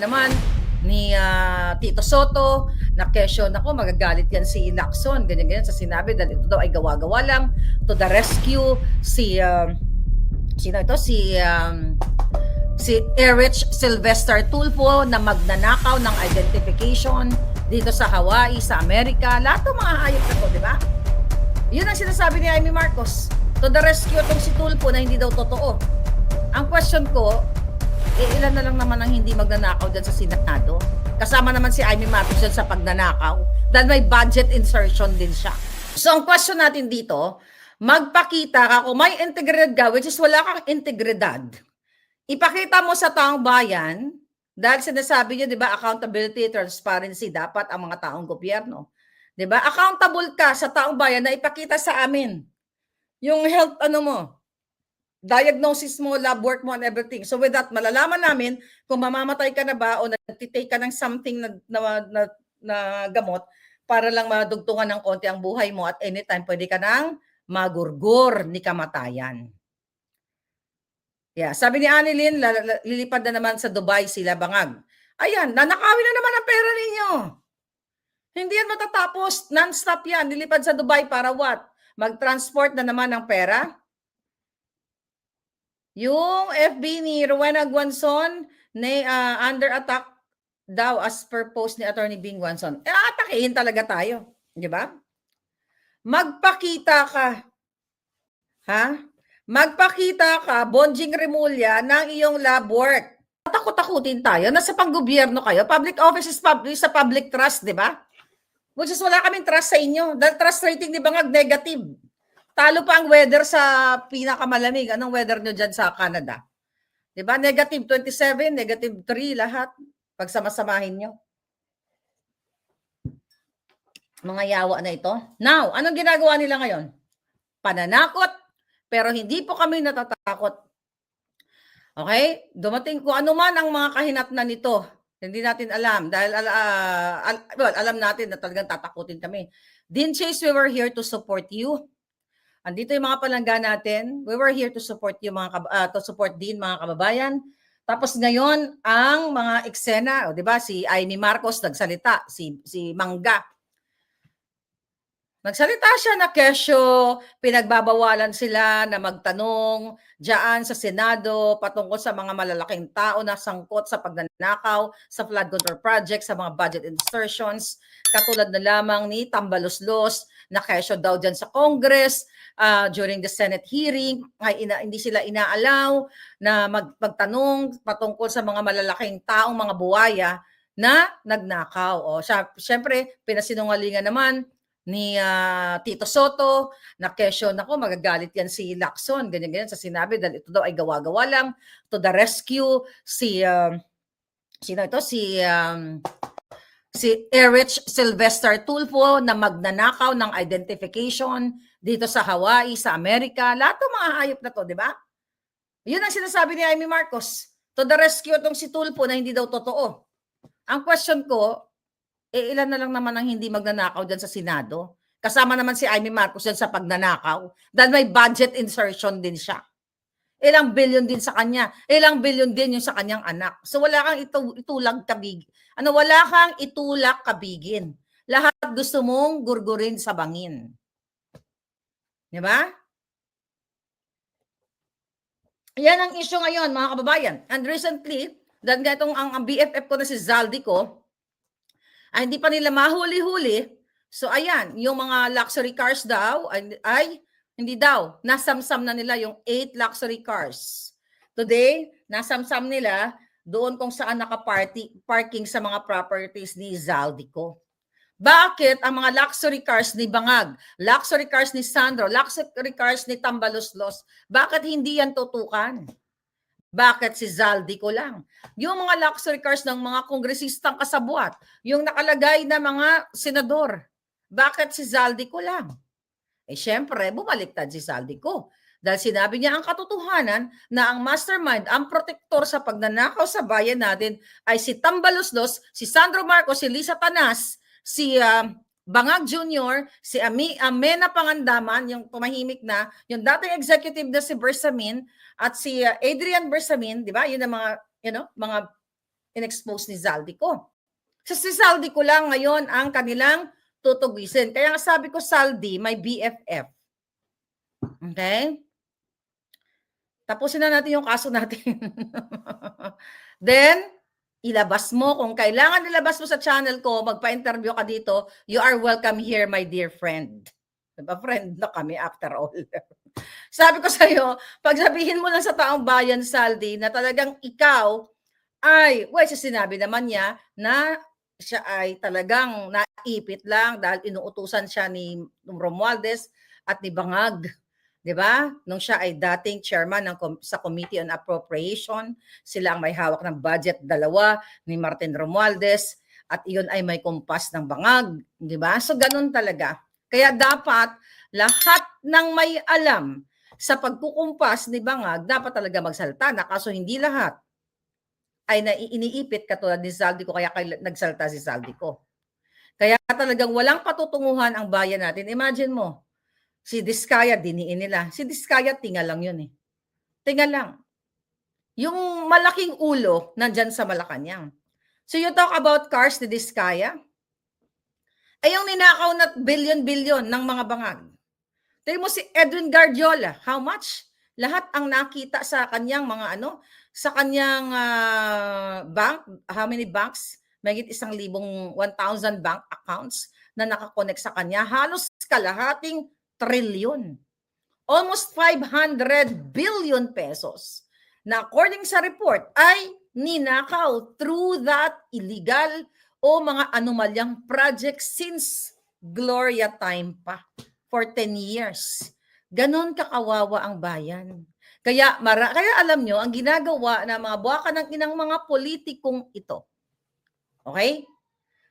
naman ni Tito Soto na kesyo, nako magagalit yan si Lacson, ganyan-ganyan sa sinabi dahil ito daw ay gawa-gawa lang. To the rescue, sino ito? Si Erich Sylvester Tulfo na magnanakaw ng identification dito sa Hawaii, sa Amerika. Lahat ng mga hayop na to, di ba? Yun ang sinasabi ni Amy Marcos. To the rescue itong si Tulfo na hindi daw totoo. Ang question ko, ilan na lang naman ang hindi magnanakaw dyan sa Senado. Kasama naman si Amy Marcos dyan sa pagnanakaw. Dahil may budget insertion din siya. So ang question natin dito, magpakita ka kung may integridad ka, which is wala kang integridad. Ipakita mo sa taong bayan, dahil sinasabi niyo, di ba, accountability, transparency, dapat ang mga taong gobyerno. Di ba? Accountable ka sa taong bayan na ipakita sa amin yung health, diagnosis mo, lab work mo, and everything. So with that, malalaman namin kung mamamatay ka na ba o nagtitake ka ng something na gamot para lang madugtungan ng konti ang buhay mo at anytime pwede ka nang magurgur ni kamatayan. Yeah, sabi ni Annilyn, lilipad na naman sa Dubai sila Bangag. Ayan, nanakawin na naman ang pera ninyo. Hindi yan matatapos, non-stop yan. Lilipad sa Dubai para what? Mag-transport na naman ng pera? Yung FB ni Rowena Guanzon under attack daw as per post ni Attorney Bing Guanzon. Atakihin talaga tayo. Di ba? Magpakita ka. Ha? Magpakita ka, Bonjing Remulla, ng iyong lab work. Takot-takutin tayo. Nasa panggobyerno kayo. Public office is sa public trust, di ba? Which is wala kaming trust sa inyo. Dahil trust rating ni Bangag negative. Talo pa ang weather sa pinakamalamig. Anong weather nyo dyan sa Canada? Diba? Negative 27, negative 3, lahat. Pagsama-samahin nyo. Mga yawa na ito. Now, anong ginagawa nila ngayon? Pananakot, pero hindi po kami natatakot. Okay? Dumating ko ano man ang mga kahinatnan nito. Hindi natin alam. Dahil alam natin na talagang tatakutin kami. Dean Chase, we were here to support you. Andito yung mga palangga natin. We were here to support you, to support din mga kababayan. Tapos ngayon, ang mga eksena, di ba, si Amy Marcos nagsalita, si Mangga. Nagsalita siya na kesyo, pinagbabawalan sila na magtanong diyan sa Senado patungkol sa mga malalaking tao na sangkot sa pagnanakaw, sa flood control project, sa mga budget insertions, katulad na lamang ni Tambaloslos na kesyo daw diyan sa Congress during the Senate hearing, ay hindi sila inaalaw na magtanong patungkol sa mga malalaking taong mga buwaya na nagnakaw. O syempre, pinasinungalingan naman ni Tito Soto na kesyo, nako magagalit yan si Lacson, ganyan-ganyan sa sinabi dahil ito daw ay gawa-gawa lang. To the rescue, sino ito? Si Erich Sylvester Tulfo na magnanakaw ng identification dito sa Hawaii, sa Amerika. Lahat ng mga hayop na to, di ba? Yun ang sinasabi ni Amy Marcos. To the rescue itong si Tulfo na hindi daw totoo. Ang question ko, ilan na lang naman ang hindi magnanakaw dyan sa Senado. Kasama naman si Amy Marcos dyan sa pagnanakaw. Dahil may budget insertion din siya. Ilang bilyon din sa kanya. Ilang bilyon din yung sa kanyang anak. So wala kang itulak kabig. Wala kang itulak kabigin. Lahat gusto mong gurgurin sa bangin. Di ba? Yan ang issue ngayon, mga kababayan. And recently, dahil itong ang BFF ko na si Zaldico, ay hindi pa nila mahuli-huli. So ayan, yung mga luxury cars daw ay hindi daw. Nasamsam na nila yung 8 luxury cars. Today, nasamsam nila doon kung saan naka-parking sa mga properties ni Zaldico. Bakit ang mga luxury cars ni Bangag, luxury cars ni Sandro, luxury cars ni Tambaloslos, bakit hindi yan tutukan? Bakit si Zaldico lang? Yung mga luxury cars ng mga kongresistang kasabwat, yung nakalagay na mga senador, bakit si Zaldico lang? Syempre, bumaliktad si Zaldico. Dahil sinabi niya ang katotohanan na ang mastermind, ang protektor sa pagnanakaw sa bayan natin ay si Tambaloslos, si Sandro Marcos, si Lisa Tanas, si Bangag Jr., si Amena Pangandaman, yung tumahimik na, yung dating executive na si Bersamin, at si Adrian Bersamin, di ba? Yun ang mga, mga in-expose ni Zaldico. So si Zaldico lang ngayon ang kanilang tutugisin. Kaya nga sabi ko, Zaldi, may BFF. Okay? Tapusin na natin yung kaso natin. Then, ilabas mo. Kung kailangan ilabas mo sa channel ko, magpa-interview ka dito, you are welcome here, my dear friend. Diba? Friend na kami after all. Sabi ko sa'yo, pagsabihin mo lang sa taong bayan, Saldi, na talagang ikaw ay, sinabi naman niya na siya ay talagang naipit lang dahil inuutusan siya ni Romualdez at ni Bangag. 'Di ba? Nung siya ay dating chairman sa Committee on Appropriation, sila ang may hawak ng budget, dalawa, ni Martin Romualdez, at iyon ay may kumpas ng Bangag, 'di ba? So ganun talaga. Kaya dapat lahat ng may alam sa pagkukumpas ni Bangag dapat talaga magsalta na, kaso hindi lahat ay iniipit katulad ni Zaldico, kaya nagsalta si Zaldico. Kaya talagang walang patutunguhan ang bayan natin. Imagine mo, si Diskaya, diniin nila. Si Diskaya, tinga lang yun eh. Tinga lang. Yung malaking ulo, nandyan sa Malacanang. So you talk about cars ni Diskaya, ay yung ninakaw na billion-billion ng mga Bangag. Tingnan mo si Edwin Guardiola, how much? Lahat ang nakita sa kanyang mga sa kanyang bank, how many banks? Mahigit 1,000 bank accounts na nakakonect sa kanya. Halos kalahating trilyon. Almost 500 billion pesos na according sa report ay ninakaw through that illegal o mga anomalyang project since Gloria time pa, for 10 years. Ganon kakawawa ang bayan. Kaya alam nyo, ang ginagawa ng mga buwaka ng inang mga politikong ito, okay?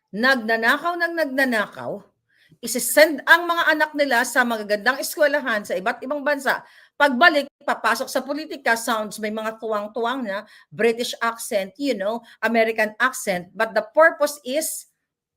Nagnanakaw, isisend ang mga anak nila sa magagandang eskwelahan sa iba't ibang bansa. Pagbalik, papasok sa politika, sounds may mga tuwang-tuwang na British accent, American accent, but the purpose is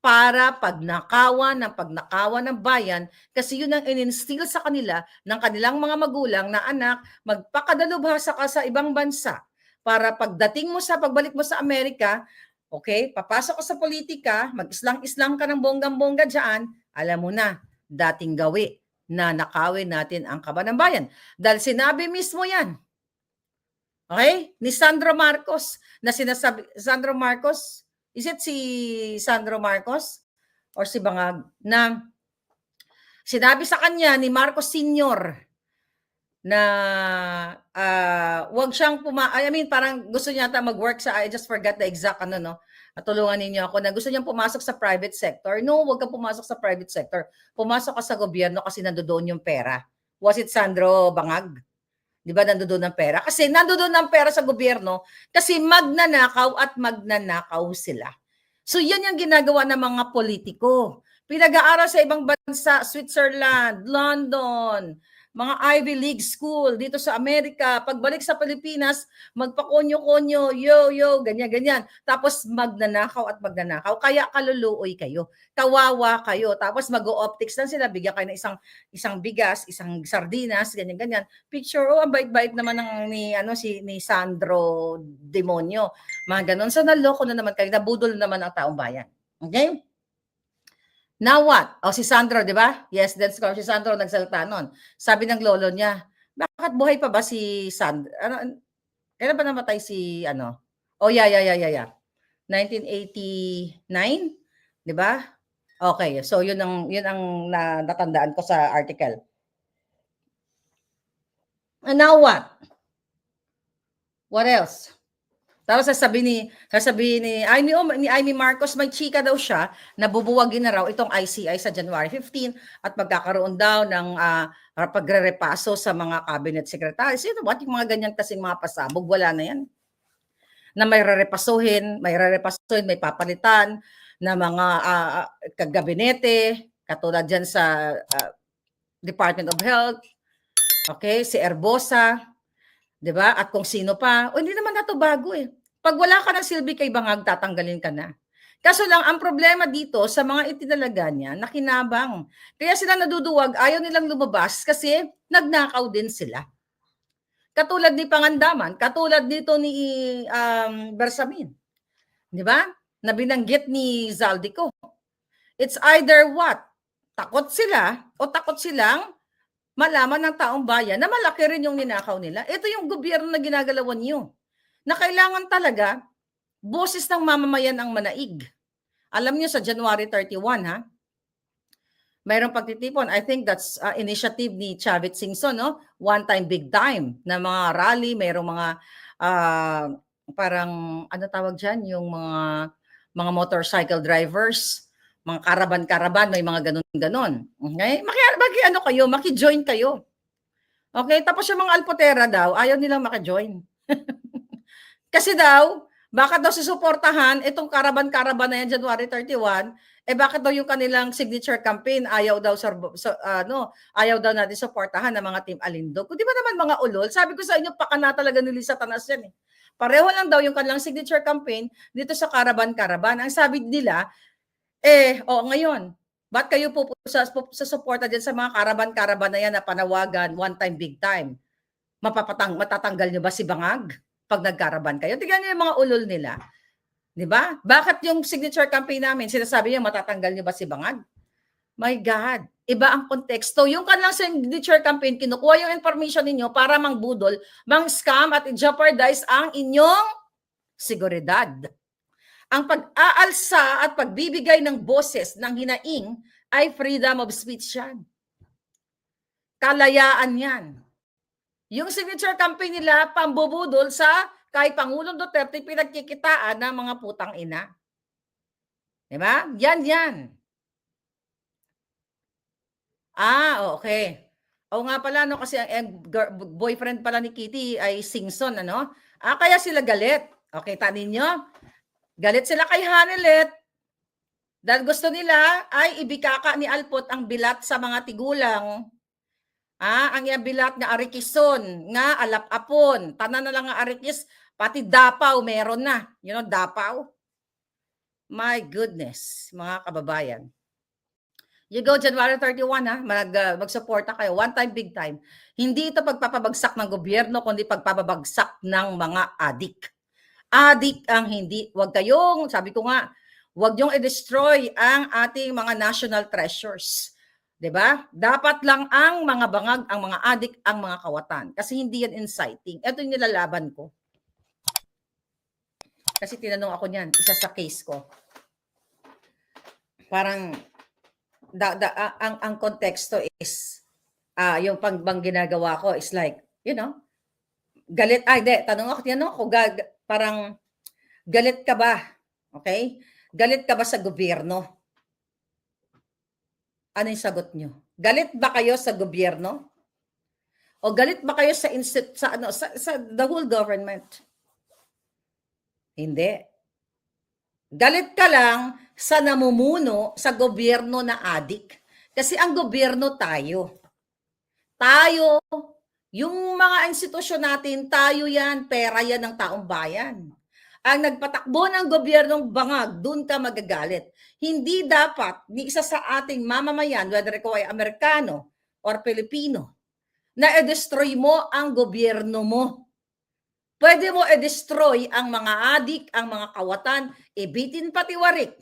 para pagnakawan ng bayan, kasi yun ang in-instill sa kanila ng kanilang mga magulang na anak, magpakadalubhasa ka sa ibang bansa para pagbalik mo sa Amerika, okay, papasok ka sa politika, mag-islang-islang ka ng bonggang-bongga dyan, alam mo na, dating gawi na nakawin natin ang kaban ng bayan. Dahil sinabi mismo yan, okay, ni Sandro Marcos, na sinasabi, Sandro Marcos, is it si Sandro Marcos or si Bangag, na sinabi sa kanya ni Marcos Sr. na wag siyang parang gusto niya mag-work sa, I just forgot the exact tulungan ninyo ako, na gusto niyang pumasok sa private sector. No, wag kang pumasok sa private sector. Pumasok ka sa gobyerno kasi nandoon yung pera. Was it Sandro Bangag? Di ba nandoon ang pera? Kasi nandoon ang pera sa gobyerno kasi magnanakaw at magnanakaw sila. So yan yung ginagawa ng mga politiko. Pinag-aaral sa ibang bansa, Switzerland, London, mga Ivy League school dito sa Amerika. Pagbalik sa Pilipinas, magpakonyo-konyo, yo, ganyan-ganyan. Tapos magnanakaw at magnanakaw. Kaya kaluluoy kayo. Kawawa kayo. Tapos mag-o-optics lang sila. Bigyan kayo ng isang bigas, isang sardinas, ganyan-ganyan. Picture, ang bait-bait naman ni Sandro Demonyo. Mga ganun. So naloko na naman kayo. Nabudol naman ang taong bayan. Okay? Now what? Si Sandro, di ba? Yes, that's correct. Si Sandro nagsalita nun. Sabi ng lolo niya, bakit buhay pa ba si Sandro? Kailan ba namatay si yeah. 1989, di ba? Okay, so yun ang natandaan ko sa article. And now what? What else? Tapos sasabihin ni Amy Marcos, may chika daw siya na bubuwagin na raw itong ICI sa January 15 at magkakaroon daw ng pagre-repaso sa mga cabinet secretaries. Yung mga ganyan kasing mga pasabog, wala na yan. Na may re-repasuhin, may papalitan na mga kagabinete, katulad dyan sa Department of Health, okay, si Erbosa, diba? At kung sino pa, hindi naman na ito bago eh. Pag wala ka ng silbi kay Bangag, tatanggalin ka na. Kaso lang, ang problema dito sa mga itinalaga niya, nakinabang. Kaya sila naduduwag, ayaw nilang lumabas kasi nagnakaw din sila. Katulad ni Pangandaman, katulad dito ni Bersamin. Di ba? Na binanggit ni Zaldico. It's either what? Takot sila o takot silang malaman ng taong bayan na malaki rin yung ninakaw nila. Ito yung gobyerno na ginagalawan niyo. Na kailangan talaga boses ng mamamayan ang manaig. Alam niyo sa January 31, ha? Mayroong pagtitipon. I think that's initiative ni Chavit Singson, no? One time, big time na mga rally, mayroong mga parang ano tawag dyan, yung mga motorcycle drivers, mga karaban-karaban, may mga ganun-ganon. Okay? Ano kayo, maki-join kayo. Okay? Tapos yung mga alpotera daw, ayaw nilang maki-join. Kasi daw, bakit daw susuportahan itong karaban-karaban na yan January 31, bakit daw yung kanilang signature campaign ayaw daw ayaw daw natin suportahan ng mga Team Alindog. Kung di ba naman mga ulol, sabi ko sa inyo, pakana talaga ni Lisa Tanas yan eh. Pareho lang daw yung kanilang signature campaign dito sa karaban-karaban. Ang sabi nila, ngayon, ba't kayo po sa suporta dyan sa mga karaban-karaban na yan na panawagan, one time, big time? Matatanggal nyo ba si Bangag pag nagkaraban kayo? Tignan nyo yung mga ulol nila. Diba? Bakit yung signature campaign namin, sinasabi niya matatanggal nyo ba si Bangag? My God, iba ang konteksto. Yung kanilang signature campaign, kinukuha yung information ninyo para mangbudol, mang-scam at i-jeopardize ang inyong seguridad. Ang pag-aalsa at pagbibigay ng boses ng hinaing ay freedom of speech yan. Kalayaan yan. Yung signature campaign nila, pambubudol sa kay Pangulong Duterte, pinagkikitaan ng mga putang ina. Diba? Yan. Okay. Nga pala, no, kasi ang boyfriend pala ni Kitty ay Singson, ano? Kaya sila galit. Okay, tanin nyo? Galit sila kay Hanelet dahil gusto nila ay ibikaka ni Alpot ang bilat sa mga tigulang. Ang bilat nga arikison, nga alap-apon, tanan na lang nga arikis, pati Dapaw meron na. You know, Dapaw? My goodness, mga kababayan. You go January 31, magsuporta kayo. One time, big time. Hindi ito pagpapabagsak ng gobyerno, kundi pagpapabagsak ng mga adik. Adik ang hindi. Sabi ko nga, wag yung i-destroy ang ating mga national treasures. 'Di ba? Dapat lang ang mga bangag, ang mga adik, ang mga kawatan. Kasi hindi yan inciting. Ito yung nilalaban ko. Kasi tinanong ako niyan, isa sa case ko. Parang ang konteksto is yung pagbang ginagawa ko is like, you know, galit. Tinanong ako, parang galit ka ba? Okay? Galit ka ba sa gobyerno? Ano yung sagot nyo? Galit ba kayo sa gobyerno? O galit ba kayo sa the whole government? Hindi. Galit ka lang sa namumuno sa gobyerno na adik. Kasi ang gobyerno tayo. Tayo, yung mga institusyon natin, tayo yan, pera yan ng taong bayan. Ang nagpatakbo ng gobyernong bangag, doon ka magagalit. Hindi dapat ni isa sa ating mamamayan, whether ikaw ay Amerikano or Pilipino, na i-destroy mo ang gobyerno mo. Pwede mo i-destroy ang mga adik, ang mga kawatan, ibitin pati warik.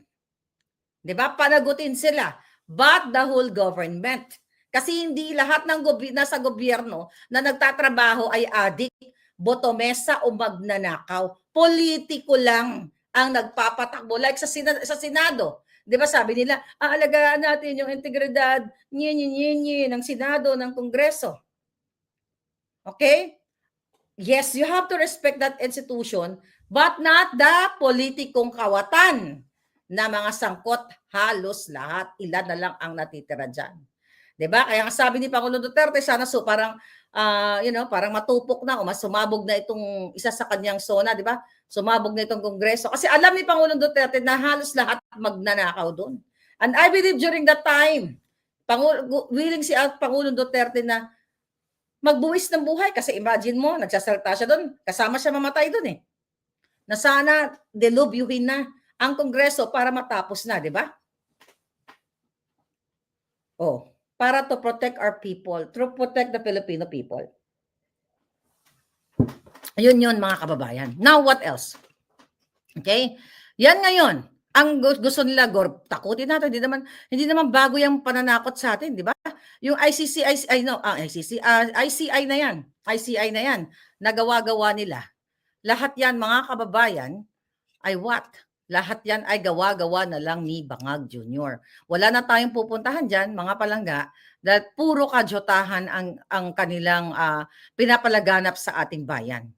Diba? Panagutin sila. But the whole government. Kasi hindi lahat ng nasa gobyerno na nagtatrabaho ay adik, botomesa o magnanakaw. Politiko lang ang nagpapatakbo. Like sa Senado. Di ba sabi nila, aalagaan natin yung integridad ng Senado, ng Kongreso. Okay? Yes, you have to respect that institution, but not the politikong kawatan na mga sangkot halos lahat. Ilan na lang ang natitira dyan. Diba? Kaya ang sabi ni Pangulong Duterte, sana parang parang matupok na o mas sumabog na itong isa sa kanyang SONA, diba? Sumabog na itong Kongreso. Kasi alam ni Pangulong Duterte na halos lahat magnanakaw doon. And I believe during that time, willing si Pangulong Duterte na magbuwis ng buhay. Kasi imagine mo, nagsasalita siya doon, kasama siya mamatay doon eh. Na sana delubyuhin na ang Kongreso para matapos na, di ba? Para to protect our people, to protect the Filipino people. Ayun yun mga kababayan. Now, what else? Okay? Yan ngayon, ang gusto nila takutin natin, hindi naman bago yung pananakot sa atin, 'di ba? Yung ICI na yan, ICI na yan, nagawa-gawa nila. Lahat yan mga kababayan ay what? Lahat yan ay gawa-gawa na lang ni Bangag Jr. Wala na tayong pupuntahan diyan, mga palangga, dahil puro kadyotahan ang kanilang pinapalaganap sa ating bayan.